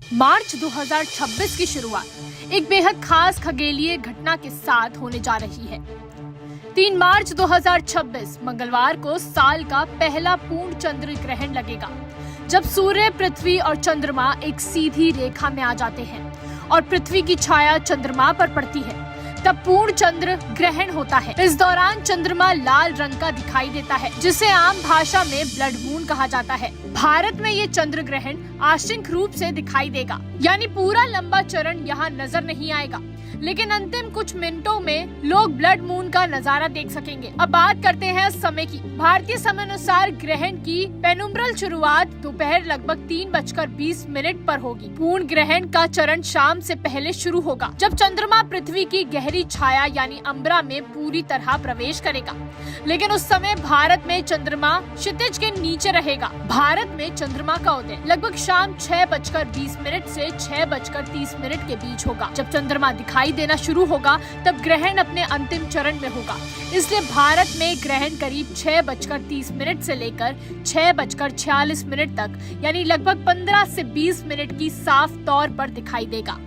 मार्च 2026 की शुरुआत एक बेहद खास खगोलीय घटना के साथ होने जा रही है। 3 मार्च 2026 मंगलवार को साल का पहला पूर्ण चंद्र ग्रहण लगेगा, जब सूर्य, पृथ्वी और चंद्रमा एक सीधी रेखा में आ जाते हैं और पृथ्वी की छाया चंद्रमा पर पड़ती है। तब पूर्ण चंद्र ग्रहण होता है। इस दौरान चंद्रमा लाल रंग का दिखाई देता है, जिसे आम भाषा में ब्लड मून कहा जाता है। भारत में ये चंद्र ग्रहण आंशिक रूप से दिखाई देगा, यानी पूरा लंबा चरण यहाँ नजर नहीं आएगा, लेकिन अंतिम कुछ मिनटों में लोग ब्लड मून का नजारा देख सकेंगे। अब बात करते हैं समय की। भारतीय समय अनुसार ग्रहण की पेनुम्ब्रल शुरुआत दोपहर लगभग 3:20 पर होगी। पूर्ण ग्रहण का चरण शाम से पहले शुरू होगा, जब चंद्रमा पृथ्वी की गहरी छाया यानी अम्बरा में पूरी तरह प्रवेश करेगा। लेकिन उस समय भारत में चंद्रमा क्षितिज के नीचे रहेगा। भारत में चंद्रमा का उदय लगभग शाम 6:20 से 6:30 के बीच होगा। जब चंद्रमा दिखाई देना शुरू होगा, तब ग्रहण अपने अंतिम चरण में होगा। इसलिए भारत में ग्रहण करीब 6:30 से लेकर 6:46 तक, यानी लगभग 15 से 20 मिनट की साफ तौर पर दिखाई देगा।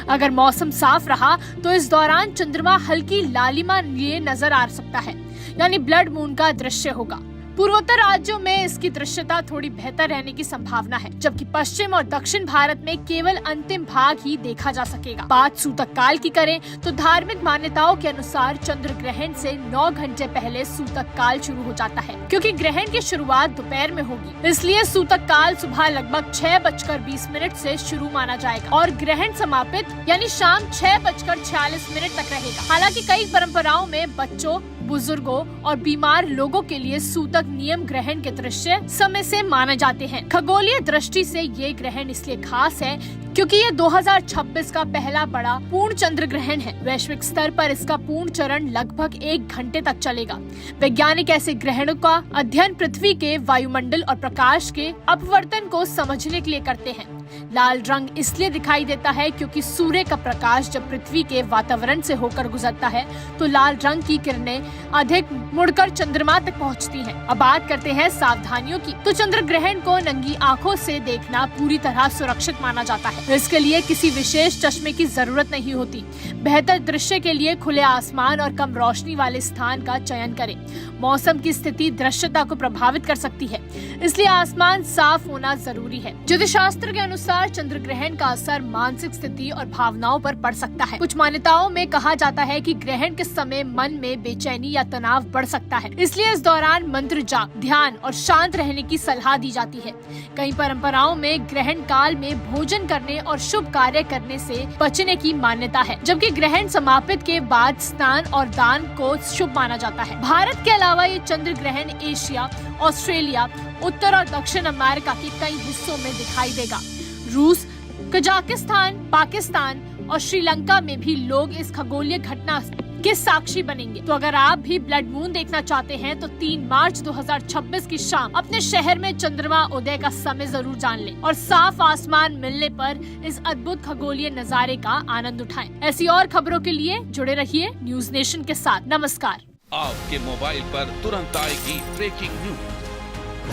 अगर मौसम साफ रहा तो इस दौरान चंद्रमा हल्की लालिमा लिए नजर आ सकता है, यानी ब्लड मून का दृश्य होगा। पूर्वोत्तर राज्यों में इसकी दृश्यता थोड़ी बेहतर रहने की संभावना है, जबकि पश्चिम और दक्षिण भारत में केवल अंतिम भाग ही देखा जा सकेगा। बात सूतक काल की करें तो धार्मिक मान्यताओं के अनुसार चंद्र ग्रहण से 9 घंटे पहले सूतक काल शुरू हो जाता है। क्योंकि ग्रहण की शुरुआत दोपहर में होगी, इसलिए सूतक काल सुबह लगभग 6:20 से शुरू माना जाएगा और ग्रहण समापित यानी शाम 6:46 तक रहेगा। हालांकि कई परंपराओं में बच्चों, बुजुर्गों और बीमार लोगों के लिए सूतक नियम ग्रहण के दृश्य समय से माने जाते हैं। खगोलीय दृष्टि से ये ग्रहण इसलिए खास है क्योंकि ये 2026 का पहला बड़ा पूर्ण चंद्र ग्रहण है। वैश्विक स्तर पर इसका पूर्ण चरण लगभग 1 घंटे तक चलेगा। वैज्ञानिक ऐसे ग्रहणों का अध्ययन पृथ्वी के वायुमंडल और प्रकाश के अपवर्तन को समझने के लिए करते हैं। लाल रंग इसलिए दिखाई देता है क्योंकि सूर्य का प्रकाश जब पृथ्वी के वातावरण से होकर गुजरता है तो लाल रंग की किरणें अधिक मुड़कर चंद्रमा तक पहुंचती हैं। अब बात करते हैं सावधानियों की। तो चंद्र ग्रहण को नंगी आंखों से देखना पूरी तरह सुरक्षित माना जाता है। इसके लिए किसी विशेष चश्मे की जरूरत नहीं होती। बेहतर दृश्य के लिए खुले आसमान और कम रोशनी वाले स्थान का चयन करें। मौसम की स्थिति दृश्यता को प्रभावित कर सकती है, इसलिए आसमान साफ होना जरूरी है। ज्योतिष शास्त्र के अनुसार चंद्र ग्रहण का असर मानसिक स्थिति और भावनाओं पर पड़ सकता है। कुछ मान्यताओं में कहा जाता है कि ग्रहण के समय मन में बेचैनी या तनाव बढ़ सकता है, इसलिए इस दौरान मंत्र जाप, ध्यान और शांत रहने की सलाह दी जाती है। कई परंपराओं में ग्रहण काल में भोजन करने और शुभ कार्य करने से बचने की मान्यता है, जबकि ग्रहण समापित के बाद स्नान और दान को शुभ माना जाता है। भारत के अलावा ये चंद्र ग्रहण एशिया, ऑस्ट्रेलिया, उत्तर और दक्षिण अमेरिका के कई हिस्सों में दिखाई देगा। रूस, कजाकिस्तान, पाकिस्तान और श्रीलंका में भी लोग इस खगोलीय घटना के साक्षी बनेंगे। तो अगर आप भी ब्लड मून देखना चाहते हैं तो 3 मार्च 2026 की शाम अपने शहर में चंद्रमा उदय का समय जरूर जान लें और साफ आसमान मिलने पर इस अद्भुत खगोलीय नजारे का आनंद उठाएं। ऐसी और खबरों के लिए जुड़े रहिए न्यूज नेशन के साथ। नमस्कार। आपके मोबाइल पर तुरंत आएगी ब्रेकिंग न्यूज।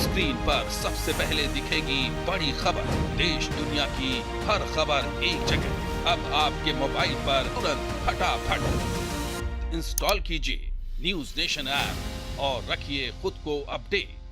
स्क्रीन पर सबसे पहले दिखेगी बड़ी खबर। देश दुनिया की हर खबर एक जगह। अब आपके मोबाइल पर तुरंत फटाफट इंस्टॉल कीजिए न्यूज नेशन ऐप और रखिए खुद को अपडेट।